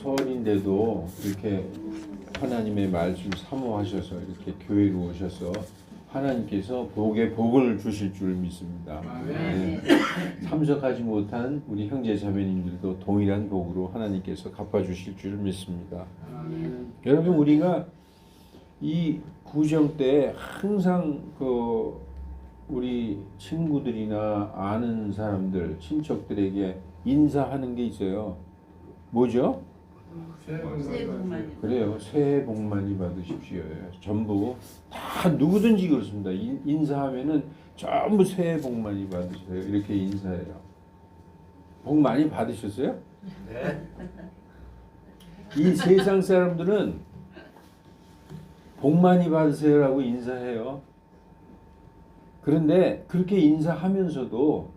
설인데도 이렇게 하나님의 말씀 사모하셔서 이렇게 교회로 오셔서 하나님께서 복을 주실 줄 믿습니다. 네. 참석하지 못한 우리 형제 자매님들도 동일한 복으로 하나님께서 갚아주실 줄 믿습니다. 여러분, 우리가 이 구정 때 항상 우리 친구들이나 아는 사람들, 친척들에게 인사하는 게 있어요. 뭐죠? 새해 복 많이. 그래요. 새해 복 많이 받으십시오. 전부 다 누구든지 그렇습니다. 인사하면은 전부 새해 복 많이 받으세요. 이렇게 인사해요. 복 많이 받으셨어요? 네. 이 세상 사람들은 복 많이 받으세요라고 인사해요. 그런데 그렇게 인사하면서도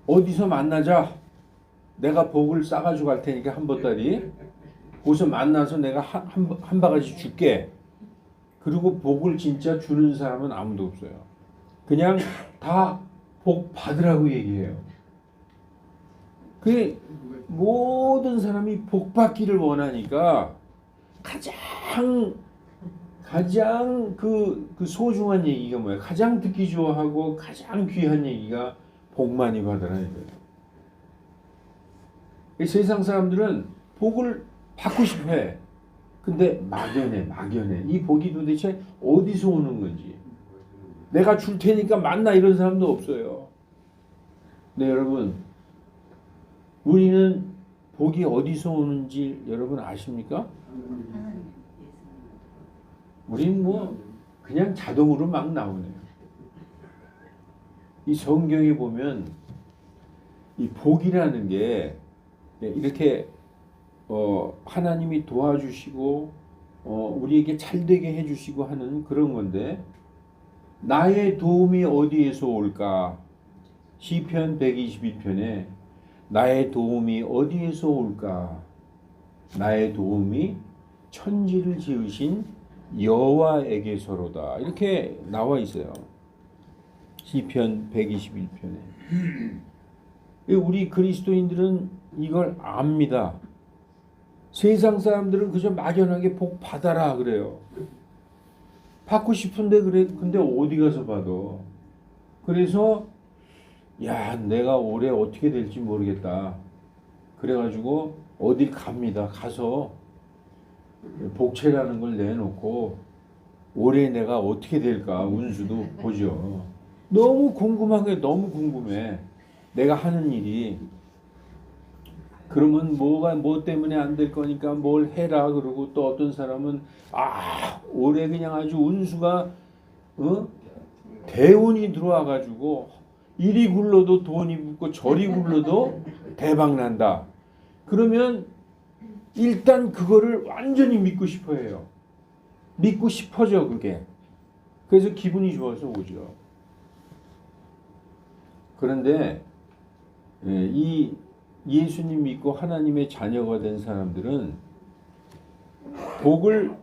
어디서 만나자. 내가 복을 싸가지고 갈 테니까 한 보따리. 거기서 만나서 내가 한 바가지 줄게. 그리고 복을 진짜 주는 사람은 아무도 없어요. 그냥 다 복 받으라고 얘기해요. 그 모든 사람이 복 받기를 원하니까 가장 그 소중한 얘기가 뭐예요? 가장 듣기 좋아하고 가장 귀한 얘기가 복 많이 받으라 이거예요. 세상 사람들은 복을 받고 싶어 해. 근데 막연해. 이 복이 도대체 어디서 오는 건지. 내가 줄 테니까 만나 이런 사람도 없어요. 네, 여러분. 우리는 복이 어디서 오는지 여러분 아십니까? 우린 그냥 자동으로 막 나오네요. 이 성경에 보면 이 복이라는 게 이렇게 하나님이 도와주시고 우리에게 잘되게 해주시고 하는 그런 건데, 나의 도움이 어디에서 올까? 시편 122편에 나의 도움이 어디에서 올까? 나의 도움이 천지를 지으신 여호와에게서로다. 이렇게 나와 있어요. 시편 121편에. 우리 그리스도인들은 이걸 압니다. 세상 사람들은 그저 막연하게 복 받아라 그래요. 받고 싶은데 그래. 근데 어디 가서 받아? 그래서 내가 올해 어떻게 될지 모르겠다. 그래가지고 어디 갑니다. 가서 복채라는 걸 내놓고 올해 내가 어떻게 될까 운수도 보죠. 너무 궁금해. 내가 하는 일이. 그러면 뭐 때문에 안 될 거니까 뭘 해라 그러고, 또 어떤 사람은 올해 그냥 아주 운수가 대운이 들어와 가지고 이리 굴러도 돈이 붙고 저리 굴러도 대박 난다. 그러면 일단 그거를 완전히 믿고 싶어 해요. 믿고 싶어져 그게. 그래서 기분이 좋아서 오죠. 그런데 이 예수님 믿고 하나님의 자녀가 된 사람들은 복을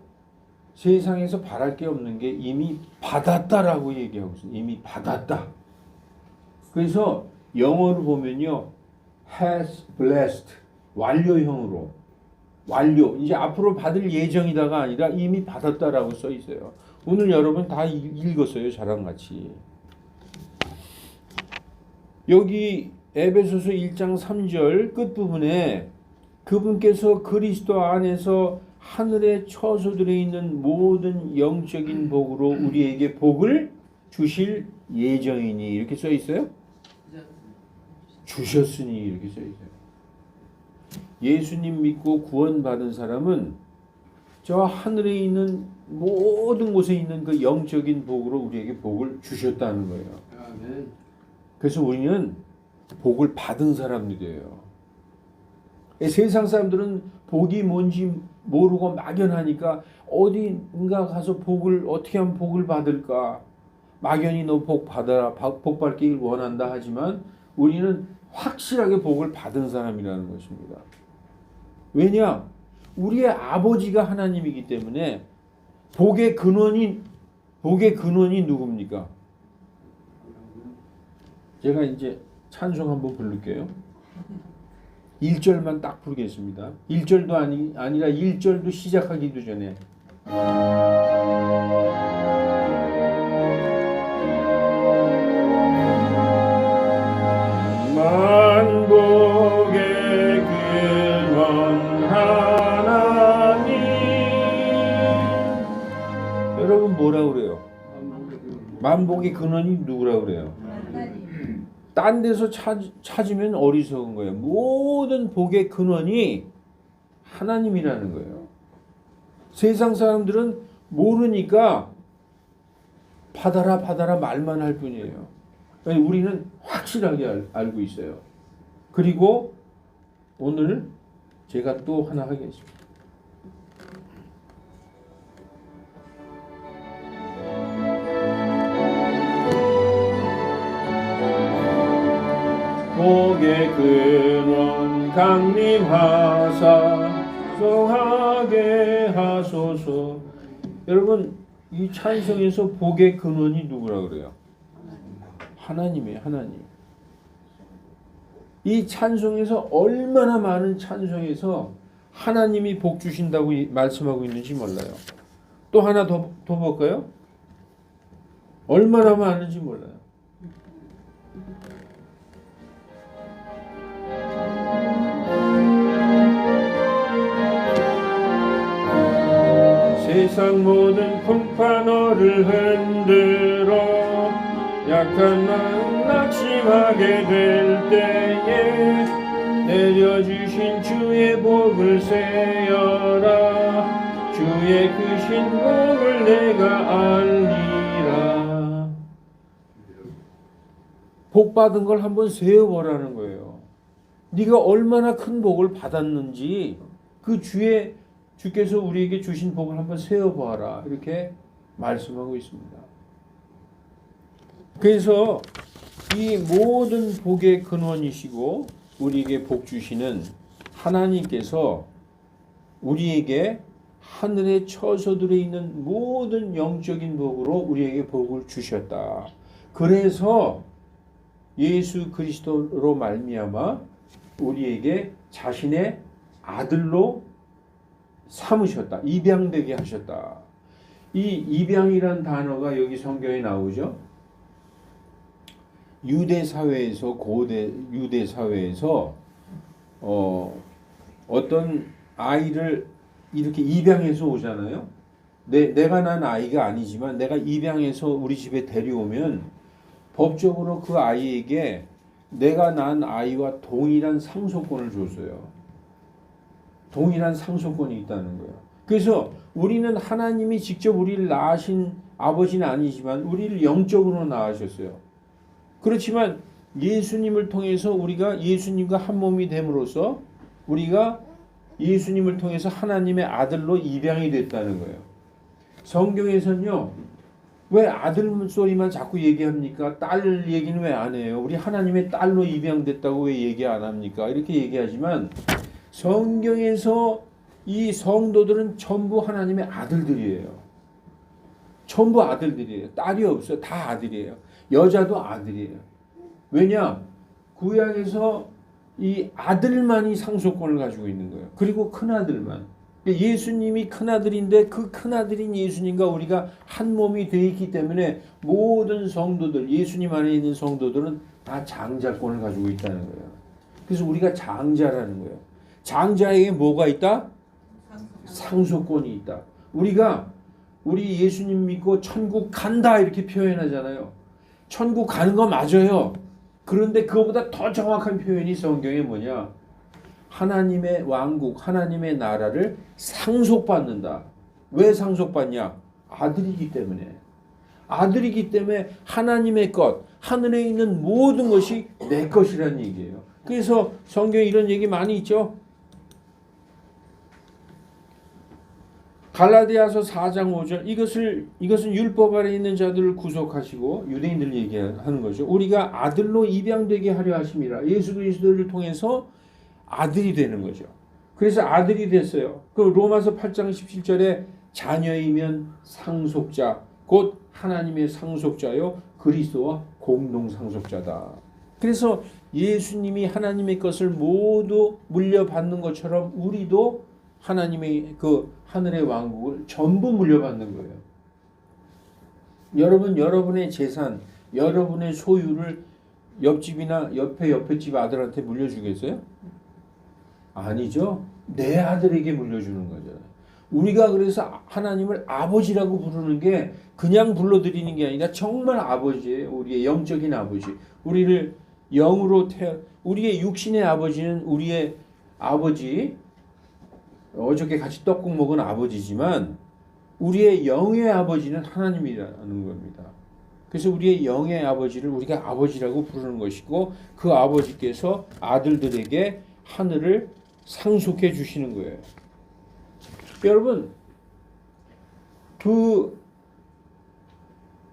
세상에서 바랄 게 없는 게 이미 받았다라고 얘기하고 있어요. 이미 받았다. 그래서 영어로 보면요, has blessed, 완료형으로, 이제 앞으로 받을 예정이다가 아니라 이미 받았다라고 써 있어요. 오늘 여러분 다 읽었어요, 저랑 같이. 여기 에베소서 1장 3절 끝부분에 그분께서 그리스도 안에서 하늘에 처소들에 있는 모든 영적인 복으로 우리에게 복을 주실 예정이니 이렇게 써 있어요? 주셨으니 이렇게 써 있어요. 예수님 믿고 구원받은 사람은 저 하늘에 있는 모든 곳에 있는 그 영적인 복으로 우리에게 복을 주셨다는 거예요. 그래서 우리는 복을 받은 사람들이에요. 세상 사람들은 복이 뭔지 모르고 막연하니까 어딘가 가서 어떻게 하면 복을 받을까? 막연히 너 복 받아라, 복 받기를 원한다 하지만 우리는 확실하게 복을 받은 사람이라는 것입니다. 왜냐? 우리의 아버지가 하나님이기 때문에 복의 근원이 누굽니까? 제가 이제 찬송 한번 부를게요. 1절만 딱 부르겠습니다. 1절도 아니라 1절도 시작하기도 전에 만복의 근원 하나님. 여러분 뭐라 그래요? 만복의 근원이 누구라 그래요? 하나님. 딴 데서 찾으면 어리석은 거예요. 모든 복의 근원이 하나님이라는 거예요. 세상 사람들은 모르니까 받아라 받아라 말만 할 뿐이에요. 우리는 확실하게 알고 있어요. 그리고 오늘 제가 또 하나 하겠습니다. 복의 근원 강림하사 성하게 하소서. 여러분 이 찬송에서 복의 근원이 누구라 그래요? 하나님이에요. 하나님. 이 찬송에서 얼마나 많은 찬송에서 하나님이 복 주신다고 말씀하고 있는지 몰라요. 또 하나 더 볼까요? 얼마나 많은지 몰라요. 세상 모든 풍파너를 흔들어 약한 마음 낙심하게 될 때에 내려주신 주의 복을 세어라. 주의 크신 복을 내가 알리라. 복 받은 걸 한번 세어보라는 거예요. 네가 얼마나 큰 복을 받았는지 그 주께서 우리에게 주신 복을 한번 세어보아라. 이렇게 말씀하고 있습니다. 그래서 이 모든 복의 근원이시고 우리에게 복 주시는 하나님께서 우리에게 하늘의 처소들에 있는 모든 영적인 복으로 우리에게 복을 주셨다. 그래서 예수 그리스도로 말미암아 우리에게 자신의 아들로 삼으셨다. 입양되게 하셨다. 이 입양이란 단어가 여기 성경에 나오죠. 유대 사회에서 고대 유대 사회에서 어떤 아이를 이렇게 입양해서 오잖아요. 내가 난 아이가 아니지만 내가 입양해서 우리 집에 데려오면 법적으로 그 아이에게 내가 난 아이와 동일한 상속권을 줬어요. 동일한 상속권이 있다는 거예요. 그래서 우리는 하나님이 직접 우리를 낳으신 아버지는 아니지만 우리를 영적으로 낳으셨어요. 그렇지만 예수님을 통해서 우리가 예수님과 한 몸이 됨으로써 우리가 예수님을 통해서 하나님의 아들로 입양이 됐다는 거예요. 성경에서는요, 왜 아들 소리만 자꾸 얘기합니까? 딸 얘기는 왜 안 해요? 우리 하나님의 딸로 입양됐다고 왜 얘기 안 합니까? 이렇게 얘기하지만 성경에서 이 성도들은 전부 하나님의 아들들이에요. 전부 아들들이에요. 딸이 없어요. 다 아들이에요. 여자도 아들이에요. 왜냐? 구약에서 이 아들만이 상속권을 가지고 있는 거예요. 그리고 큰아들만. 예수님이 큰아들인데 그 큰아들인 예수님과 우리가 한 몸이 되어 있기 때문에 모든 성도들, 예수님 안에 있는 성도들은 다 장자권을 가지고 있다는 거예요. 그래서 우리가 장자라는 거예요. 장자에게 뭐가 있다? 상속권이 있다. 우리 예수님 믿고 천국 간다 이렇게 표현하잖아요. 천국 가는 거 맞아요. 그런데 그거보다 더 정확한 표현이 성경에 뭐냐? 하나님의 왕국, 하나님의 나라를 상속받는다. 왜 상속받냐? 아들이기 때문에. 아들이기 때문에 하나님의 것, 하늘에 있는 모든 것이 내 것이라는 얘기예요. 그래서 성경에 이런 얘기 많이 있죠. 갈라디아서 4장 5절 이것은 율법 아래 있는 자들을 구속하시고 유대인들 얘기하는 거죠. 우리가 아들로 입양되게 하려 하심이라. 예수 그리스도를 통해서 아들이 되는 거죠. 그래서 아들이 됐어요. 그 로마서 8장 17절에 자녀이면 상속자 곧 하나님의 상속자요 그리스도와 공동 상속자다. 그래서 예수님이 하나님의 것을 모두 물려받는 것처럼 우리도 하나님의 그 하늘의 왕국을 전부 물려받는 거예요. 여러분, 여러분의 재산, 여러분의 소유를 옆집이나 옆에 집 아들한테 물려주겠어요? 아니죠. 내 아들에게 물려주는 거잖아요. 우리가 그래서 하나님을 아버지라고 부르는 게 그냥 불러드리는 게 아니라 정말 아버지예요. 우리의 영적인 아버지. 우리를 영으로 우리의 육신의 아버지는 우리의 아버지, 어저께 같이 떡국 먹은 아버지지만 우리의 영의 아버지는 하나님이라는 겁니다. 그래서 우리의 영의 아버지를 우리가 아버지라고 부르는 것이고 그 아버지께서 아들들에게 하늘을 상속해 주시는 거예요. 여러분,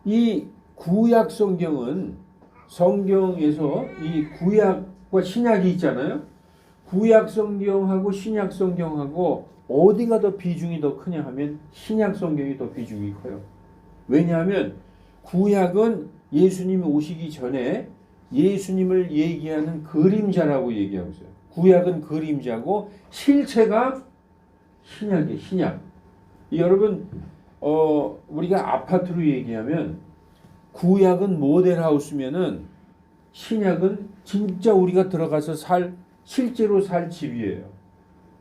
이 구약 성경은 성경에서 이 구약과 신약이 있잖아요. 구약 성경하고 신약 성경하고 어디가 더 비중이 더 크냐 하면 신약 성경이 더 비중이 커요. 왜냐하면 구약은 예수님이 오시기 전에 예수님을 얘기하는 그림자라고 얘기하고 있어요. 구약은 그림자고 실체가 신약이에요. 신약. 여러분, 우리가 아파트로 얘기하면 구약은 모델하우스면은 신약은 진짜 우리가 들어가서 실제로 살 집이에요.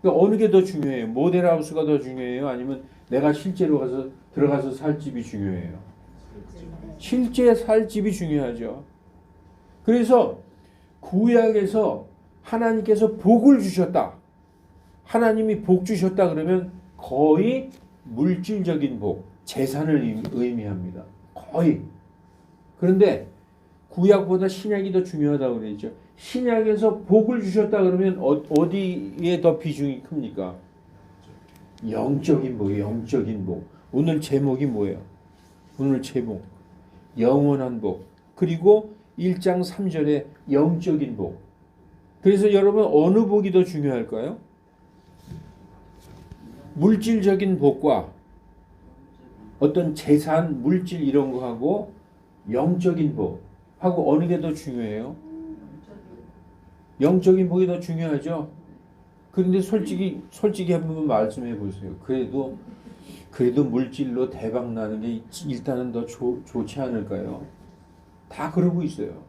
그러니까 어느 게 더 중요해요? 모델하우스가 더 중요해요? 아니면 내가 실제로 들어가서 살 집이 중요해요? 실제 살 집이 중요하죠. 그래서 구약에서 하나님께서 복을 주셨다. 하나님이 복 주셨다 그러면 거의 물질적인 복, 재산을 의미합니다. 거의. 그런데 구약보다 신약이 더 중요하다고 그랬죠. 신약에서 복을 주셨다 그러면 어디에 더 비중이 큽니까? 영적인 복, 영적인 복. 오늘 제목이 뭐예요? 오늘 제목. 영원한 복. 그리고 1장 3절에 영적인 복. 그래서 여러분 어느 복이 더 중요할까요? 물질적인 복과 어떤 재산, 물질 이런 거하고 영적인 복하고 어느 게 더 중요해요? 영적인 복이 더 중요하죠. 그런데 솔직히 한번 말씀해 보세요. 그래도 물질로 대박 나는 게 일단은 더 좋지 않을까요? 다 그러고 있어요.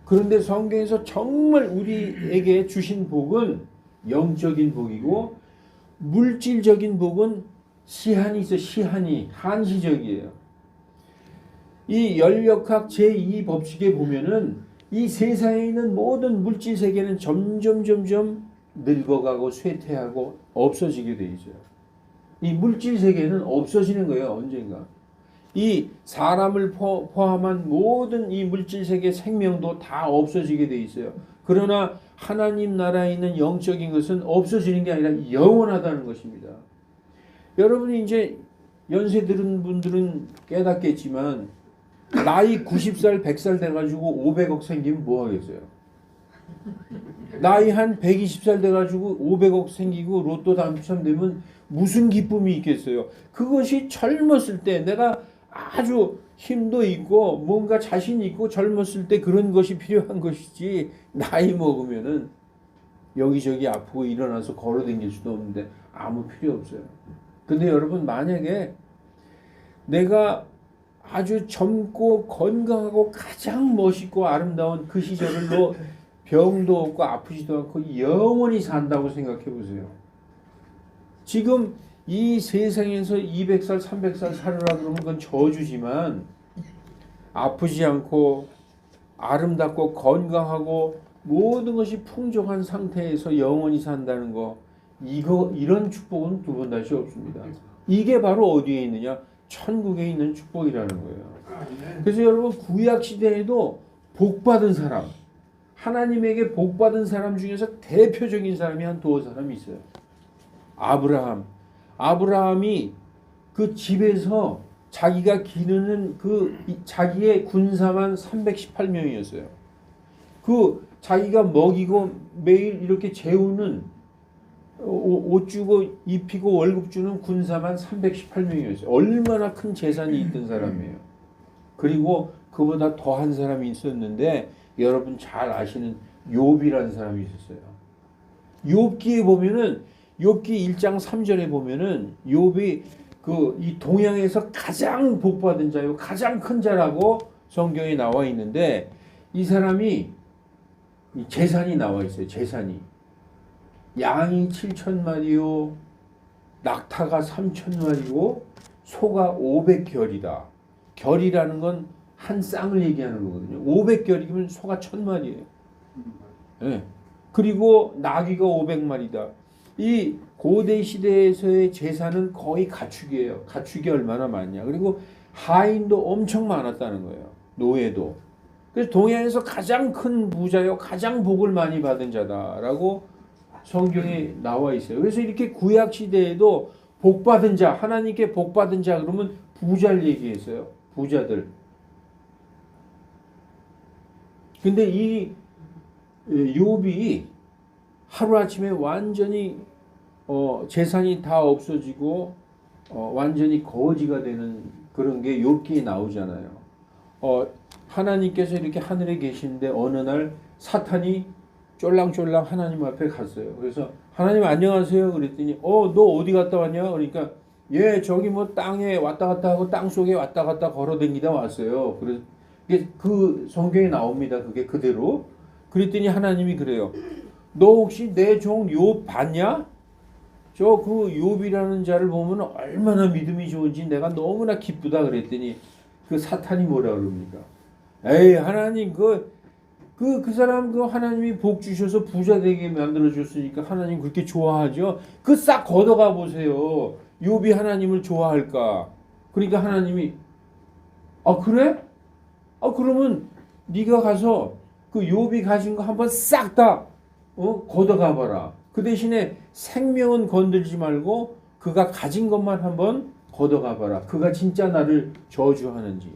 그런데 성경에서 정말 우리에게 주신 복은 영적인 복이고 물질적인 복은 시한이 있어. 시한이 한시적이에요. 이 연력학 제2법칙에 보면은 이 세상에 있는 모든 물질 세계는 점점 늙어가고 쇠퇴하고 없어지게 돼 있어요. 이 물질 세계는 없어지는 거예요. 언젠가. 이 사람을 포함한 모든 이 물질 세계 생명도 다 없어지게 돼 있어요. 그러나 하나님 나라에 있는 영적인 것은 없어지는 게 아니라 영원하다는 것입니다. 여러분이 이제 연세 들은 분들은 깨닫겠지만 나이 90살, 100살 돼가지고 500억 생기면 뭐 하겠어요? 나이 한 120살 돼가지고 500억 생기고 로또 당첨되면 무슨 기쁨이 있겠어요? 그것이 젊었을 때 내가 아주 힘도 있고 뭔가 자신이 있고 젊었을 때 그런 것이 필요한 것이지 나이 먹으면은 여기저기 아프고 일어나서 걸어다닐 수도 없는데 아무 필요 없어요. 근데 여러분 만약에 내가 아주 젊고 건강하고 가장 멋있고 아름다운 그 시절로 병도 없고 아프지도 않고 영원히 산다고 생각해 보세요. 지금 이 세상에서 200살, 300살 살으라 그러면 그건 저주지만 아프지 않고 아름답고 건강하고 모든 것이 풍족한 상태에서 영원히 산다는 거 이런 축복은 두 번 다시 없습니다. 이게 바로 어디에 있느냐? 천국에 있는 축복이라는 거예요. 그래서 여러분 구약 시대에도 복받은 사람 하나님에게 복받은 사람 중에서 대표적인 사람이 한 두어 사람이 있어요. 아브라함이 그 집에서 자기가 기르는 그 자기의 군사만 318명이었어요. 그 자기가 먹이고 매일 이렇게 재우는 옷 주고 입히고 월급 주는 군사만 318명이었어요. 얼마나 큰 재산이 있던 사람이에요. 그리고 그보다 더한 사람이 있었는데 여러분 잘 아시는 욥이라는 사람이 있었어요. 욥기에 보면은 욥기 1장 3절에 보면은 욥이 그 이 동양에서 가장 복받은 자요, 가장 큰 자라고 성경에 나와 있는데 이 사람이 이 재산이 나와 있어요. 재산이 양이 7,000마리요, 낙타가 3,000마리고 소가 500결이다. 결이라는 건 한 쌍을 얘기하는 거거든요. 500결이면 소가 1,000마리예요. 네. 그리고 나귀가 500마리다. 이 고대 시대에서의 재산은 거의 가축이에요. 가축이 얼마나 많냐. 그리고 하인도 엄청 많았다는 거예요. 노예도. 그래서 동양에서 가장 큰 부자요, 가장 복을 많이 받은 자다라고 성경에 나와 있어요. 그래서 이렇게 구약 시대에도 복 받은 자, 하나님께 복 받은 자 그러면 부자를 얘기했어요. 부자들. 근데 이 욥이 하루아침에 완전히 재산이 다 없어지고 완전히 거지가 되는 그런 게 욥기에 나오잖아요. 하나님께서 이렇게 하늘에 계시는데 어느 날 사탄이 쫄랑쫄랑 하나님 앞에 갔어요. 그래서 하나님 안녕하세요 그랬더니 너 어디 갔다 왔냐? 그러니까 저기 뭐 땅에 왔다 갔다 하고 땅 속에 왔다 갔다 걸어다니다 왔어요. 그래서 그 성경에 나옵니다. 그게 그대로. 그랬더니 하나님이 그래요. 너 혹시 내 종 욥 봤냐? 저 그 욥이라는 자를 보면 얼마나 믿음이 좋은지 내가 너무나 기쁘다 그랬더니 그 사탄이 뭐라 그럽니까? 에이 하나님 그 사람 그 하나님이 복 주셔서 부자 되게 만들어 줬으니까 하나님 그렇게 좋아하죠. 그 싹 걷어가 보세요. 욥이 하나님을 좋아할까? 그러니까 하나님이 그래? 그러면 네가 가서 그 욥이 가진 거 한번 싹 다 걷어가 봐라. 그 대신에 생명은 건들지 말고 그가 가진 것만 한번 걷어가 봐라. 그가 진짜 나를 저주하는지.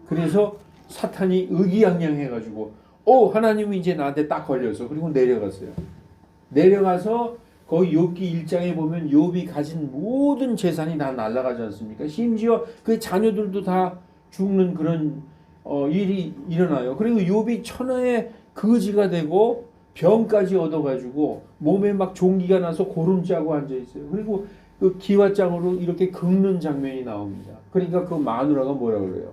그래서 사탄이 의기양양해가지고 하나님이 이제 나한테 딱 걸려서 그리고 내려갔어요. 내려가서 거기 욥기 1장에 보면 욥이 가진 모든 재산이 다 날아가지 않습니까? 심지어 그 자녀들도 다 죽는 그런 일이 일어나요. 그리고 욥이 천하의 거지가 되고 병까지 얻어가지고 몸에 막 종기가 나서 고름 짜고 앉아 있어요. 그리고 그 기와장으로 이렇게 긁는 장면이 나옵니다. 그러니까 그 마누라가 뭐라 그래요?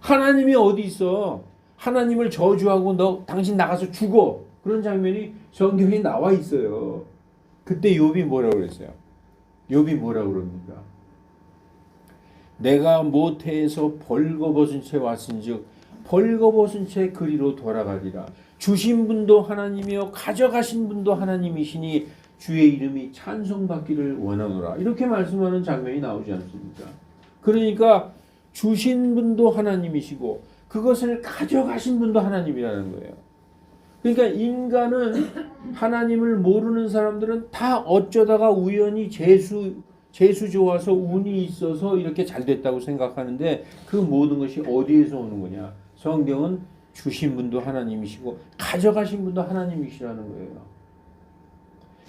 하나님이 어디 있어? 하나님을 저주하고 당신 나가서 죽어. 그런 장면이 성경에 나와 있어요. 그때 욥이 뭐라 그랬어요? 욥이 뭐라 그럽니까? 내가 모태에서 벌거벗은 채 왔은즉 벌거벗은 채 그리로 돌아가리라. 주신 분도 하나님이요 가져가신 분도 하나님이시니 주의 이름이 찬송받기를 원하노라. 이렇게 말씀하는 장면이 나오지 않습니까? 그러니까 주신 분도 하나님이시고 그것을 가져가신 분도 하나님이라는 거예요. 그러니까 인간은 하나님을 모르는 사람들은 다 어쩌다가 우연히 재수 좋아서 운이 있어서 이렇게 잘 됐다고 생각하는데 그 모든 것이 어디에서 오는 거냐? 성경은 주신 분도 하나님이시고 가져가신 분도 하나님이시라는 거예요.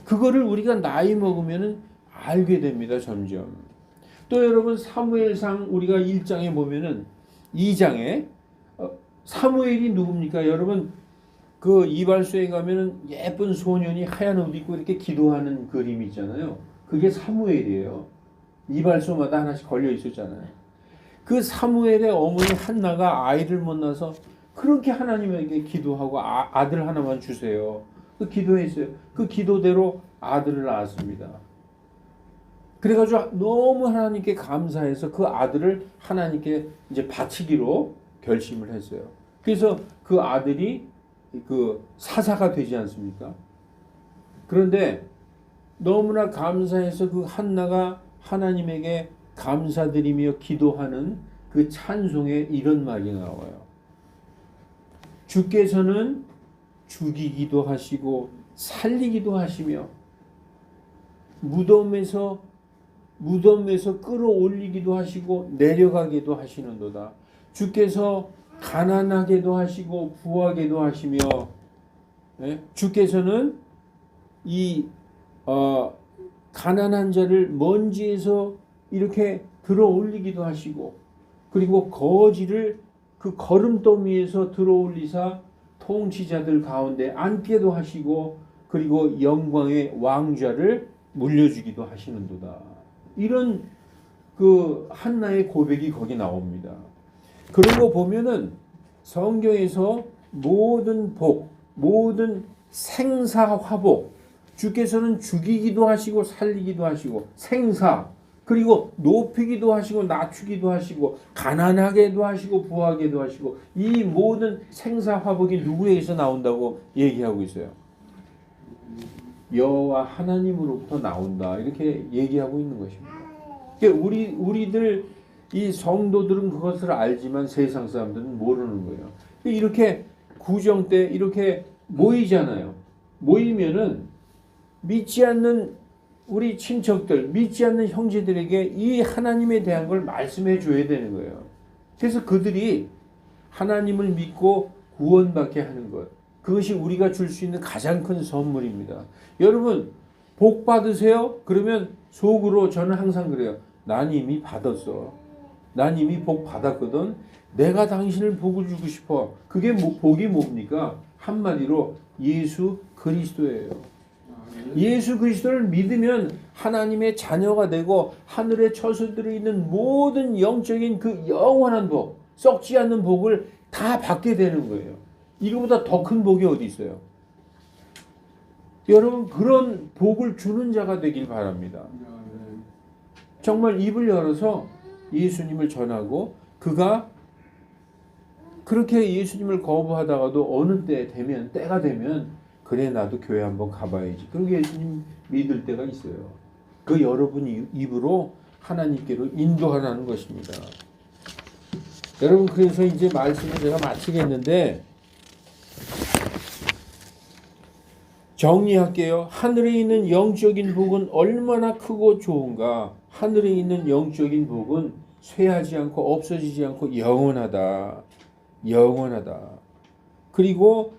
그거를 우리가 나이 먹으면 알게 됩니다. 점점. 또 여러분 사무엘상 우리가 1장에 보면은 2장에 사무엘이 누굽니까? 여러분 그 이발소에 가면은 예쁜 소년이 하얀 옷 입고 이렇게 기도하는 그림이 있잖아요. 그게 사무엘이에요. 이발소마다 하나씩 걸려 있었잖아요. 그 사무엘의 어머니 한나가 아이를 못 낳아서 그렇게 하나님에게 기도하고 아들 하나만 주세요. 그 기도했어요. 그 기도대로 아들을 낳았습니다. 그래가지고 너무 하나님께 감사해서 그 아들을 하나님께 이제 바치기로 결심을 했어요. 그래서 그 아들이 그 사사가 되지 않습니까? 그런데 너무나 감사해서 그 한나가 하나님에게 감사드리며 기도하는 그 찬송에 이런 말이 나와요. 주께서는 죽이기도 하시고 살리기도 하시며 무덤에서 끌어올리기도 하시고 내려가기도 하시는도다. 주께서 가난하게도 하시고 부하게도 하시며 주께서는 이 가난한 자를 먼지에서 이렇게 들어 올리기도 하시고 그리고 거지를 그 거름더미에서 들어 올리사 통치자들 가운데 앉게도 하시고 그리고 영광의 왕좌를 물려주기도 하시는도다. 이런 그 한나의 고백이 거기 나옵니다. 그런 거 보면은 성경에서 모든 복, 모든 생사화복, 주께서는 죽이기도 하시고 살리기도 하시고 생사, 그리고 높이기도 하시고 낮추기도 하시고 가난하게도 하시고 부하게도 하시고 이 모든 생사화복이 누구에게서 나온다고 얘기하고 있어요. 여호와 하나님으로부터 나온다 이렇게 얘기하고 있는 것입니다. 그러니까 우리들 이 성도들은 그것을 알지만 세상 사람들은 모르는 거예요. 이렇게 구정 때 이렇게 모이잖아요. 모이면은 믿지 않는 우리 친척들, 믿지 않는 형제들에게 이 하나님에 대한 걸 말씀해 줘야 되는 거예요. 그래서 그들이 하나님을 믿고 구원받게 하는 것, 그것이 우리가 줄 수 있는 가장 큰 선물입니다. 여러분 복 받으세요? 그러면 속으로 저는 항상 그래요. 난 이미 받았어. 난 이미 복 받았거든. 내가 당신을 복을 주고 싶어. 그게 복이 뭡니까? 한마디로 예수 그리스도예요. 예수 그리스도를 믿으면 하나님의 자녀가 되고 하늘에 처소들에 있는 모든 영적인 그 영원한 복, 썩지 않는 복을 다 받게 되는 거예요. 이거보다 더 큰 복이 어디 있어요? 여러분 그런 복을 주는 자가 되길 바랍니다. 정말 입을 열어서 예수님을 전하고 그가 그렇게 예수님을 거부하다가도 어느 때가 되면 그래 나도 교회 한번 가봐야지. 그렇게 예수님 믿을 때가 있어요. 그 여러분 입으로 하나님께로 인도하라는 것입니다. 여러분 그래서 이제 말씀을 제가 마치겠는데 정리할게요. 하늘에 있는 영적인 복은 얼마나 크고 좋은가. 하늘에 있는 영적인 복은 쇠하지 않고 없어지지 않고 영원하다. 영원하다. 그리고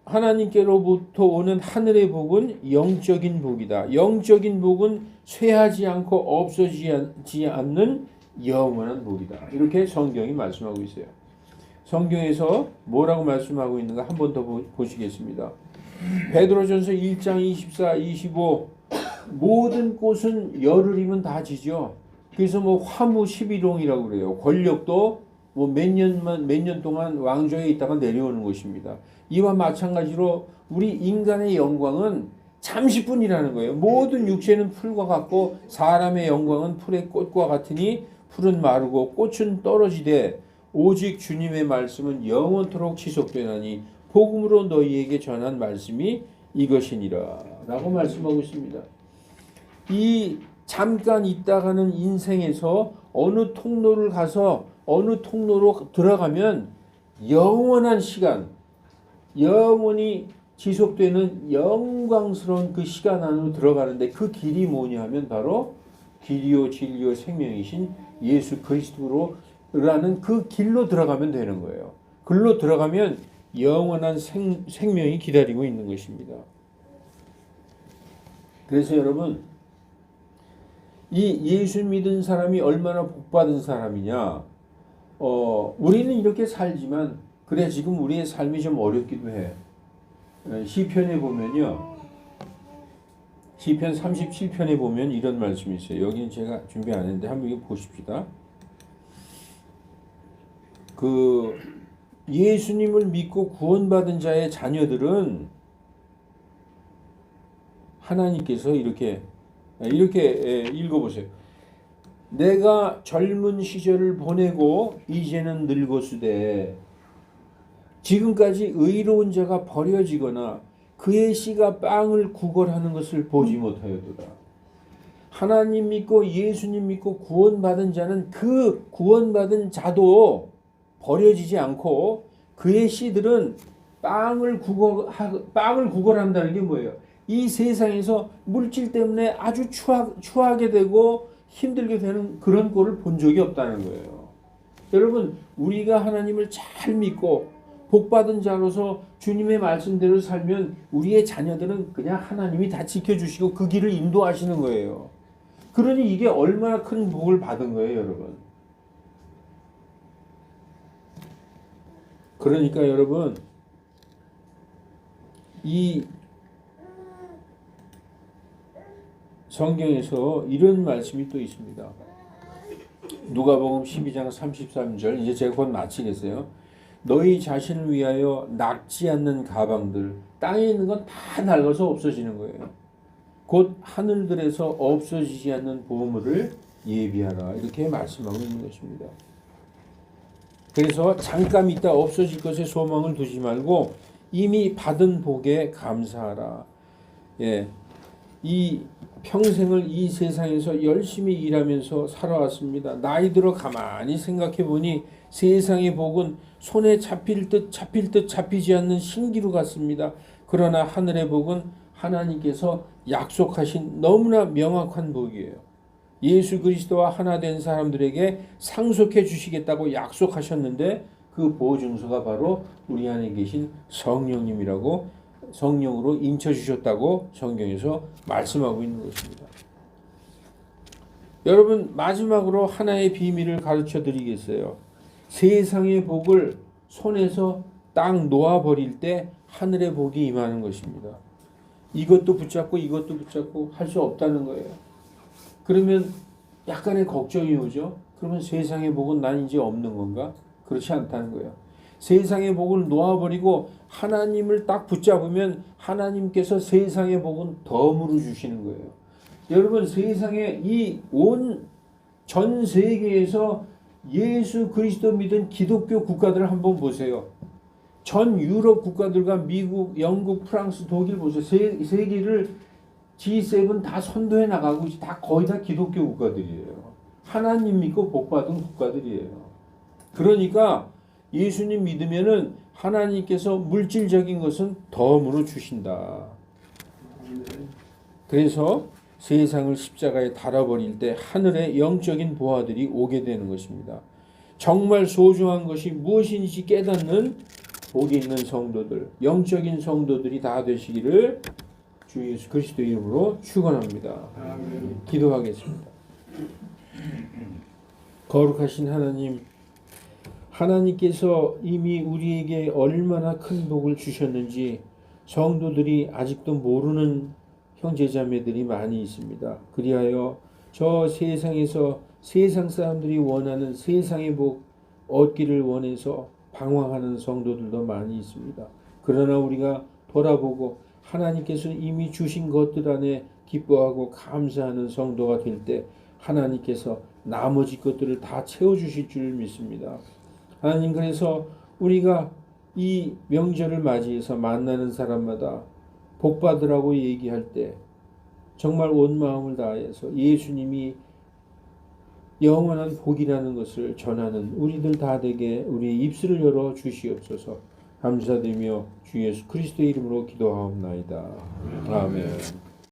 하나님께로부터 오는 하늘의 복은 영적인 복이다. 영적인 복은 쇠하지 않고 없어지지 않는 영원한 복이다. 이렇게 성경이 말씀하고 있어요. 성경에서 뭐라고 말씀하고 있는가 한 번 더 보시겠습니다. 베드로전서 1장 24, 25 모든 꽃은 열흘이면 다 지죠. 그래서 뭐 화무 11홍이라고 그래요. 권력도 뭐 몇 년 동안 왕좌에 있다가 내려오는 것입니다. 이와 마찬가지로 우리 인간의 영광은 잠시뿐이라는 거예요. 모든 육체는 풀과 같고 사람의 영광은 풀의 꽃과 같으니 풀은 마르고 꽃은 떨어지되 오직 주님의 말씀은 영원토록 지속되나니 복음으로 너희에게 전한 말씀이 이것이니라 라고 말씀하고 있습니다. 이 잠깐 있다가는 인생에서 어느 통로를 가서 어느 통로로 들어가면 영원한 시간, 영원히 지속되는 영광스러운 그 시간 안으로 들어가는데 그 길이 뭐냐 하면 바로 길이요 진리요 생명이신 예수 그리스도로라는 그 길로 들어가면 되는 거예요. 글로 들어가면 영원한 생명이 기다리고 있는 것입니다. 그래서 여러분 이 예수 믿은 사람이 얼마나 복받은 사람이냐. 우리는 이렇게 살지만 그래 지금 우리의 삶이 좀 어렵기도 해. 시편에 보면요. 시편 37편에 보면 이런 말씀이 있어요. 여기는 제가 준비 안 했는데 한번 이거 보십시다. 그 예수님을 믿고 구원받은 자의 자녀들은 하나님께서 이렇게 읽어보세요. 내가 젊은 시절을 보내고 이제는 늙었으되 지금까지 의로운 자가 버려지거나 그의 씨가 빵을 구걸하는 것을 보지 못하였도다. 하나님 믿고 예수님 믿고 구원받은 자는 그 구원받은 자도 버려지지 않고 그의 씨들은 빵을 구걸한다는 게 뭐예요? 이 세상에서 물질 때문에 아주 추하게 되고 힘들게 되는 그런 꼴을 본 적이 없다는 거예요. 여러분 우리가 하나님을 잘 믿고 복받은 자로서 주님의 말씀대로 살면 우리의 자녀들은 그냥 하나님이 다 지켜주시고 그 길을 인도하시는 거예요. 그러니 이게 얼마나 큰 복을 받은 거예요, 여러분. 그러니까 여러분 이 성경에서 이런 말씀이 또 있습니다. 누가복음 12장 33절 이제 제가 곧 마치겠어요. 너희 자신을 위하여 낡지 않는 가방들 땅에 있는 건 다 낡아서 없어지는 거예요. 곧 하늘들에서 없어지지 않는 보물을 예비하라 이렇게 말씀하고 있는 것입니다. 그래서 잠깐 있다 없어질 것에 소망을 두지 말고 이미 받은 복에 감사하라. 예, 이 평생을 이 세상에서 열심히 일하면서 살아왔습니다. 나이 들어 가만히 생각해 보니 세상의 복은 손에 잡힐 듯 잡히지 않는 신기루 같습니다. 그러나 하늘의 복은 하나님께서 약속하신 너무나 명확한 복이에요. 예수 그리스도와 하나 된 사람들에게 상속해 주시겠다고 약속하셨는데 그 보증서가 바로 우리 안에 계신 성령님이라고 성령으로 인쳐 주셨다고 성경에서 말씀하고 있는 것입니다. 여러분 마지막으로 하나의 비밀을 가르쳐 드리겠어요. 세상의 복을 손에서 딱 놓아버릴 때 하늘의 복이 임하는 것입니다. 이것도 붙잡고 이것도 붙잡고 할 수 없다는 거예요. 그러면 약간의 걱정이 오죠. 그러면 세상의 복은 난 이제 없는 건가? 그렇지 않다는 거예요. 세상의 복을 놓아버리고 하나님을 딱 붙잡으면 하나님께서 세상의 복은 덤으로 주시는 거예요. 여러분 세상에 이 온 전 세계에서 예수 그리스도 믿은 기독교 국가들을 한번 보세요. 전 유럽 국가들과 미국, 영국, 프랑스, 독일 보세요. 세계를 G7 다 선도해 나가고 다 거의 다 기독교 국가들이에요. 하나님 믿고 복받은 국가들이에요. 그러니까 예수님 믿으면은 하나님께서 물질적인 것은 덤으로 주신다. 그래서 세상을 십자가에 달아버릴 때 하늘의 영적인 보화들이 오게 되는 것입니다. 정말 소중한 것이 무엇인지 깨닫는 복이 있는 성도들, 영적인 성도들이 다 되시기를 주 예수 그리스도 이름으로 축원합니다. 기도하겠습니다. 거룩하신 하나님, 하나님께서 이미 우리에게 얼마나 큰 복을 주셨는지 성도들이 아직도 모르는 형제자매들이 많이 있습니다. 그리하여 저 세상에서 세상 사람들이 원하는 세상의 복 얻기를 원해서 방황하는 성도들도 많이 있습니다. 그러나 우리가 돌아보고 하나님께서 이미 주신 것들 안에 기뻐하고 감사하는 성도가 될 때 하나님께서 나머지 것들을 다 채워주실 줄 믿습니다. 하나님, 그래서 우리가 이 명절을 맞이해서 만나는 사람마다 복 받으라고 얘기할 때 정말 온 마음을 다해서 예수님이 영원한 복이라는 것을 전하는 우리들 다 되게 우리의 입술을 열어 주시옵소서. 감사드리며 주 예수 그리스도의 이름으로 기도하옵나이다. 아멘.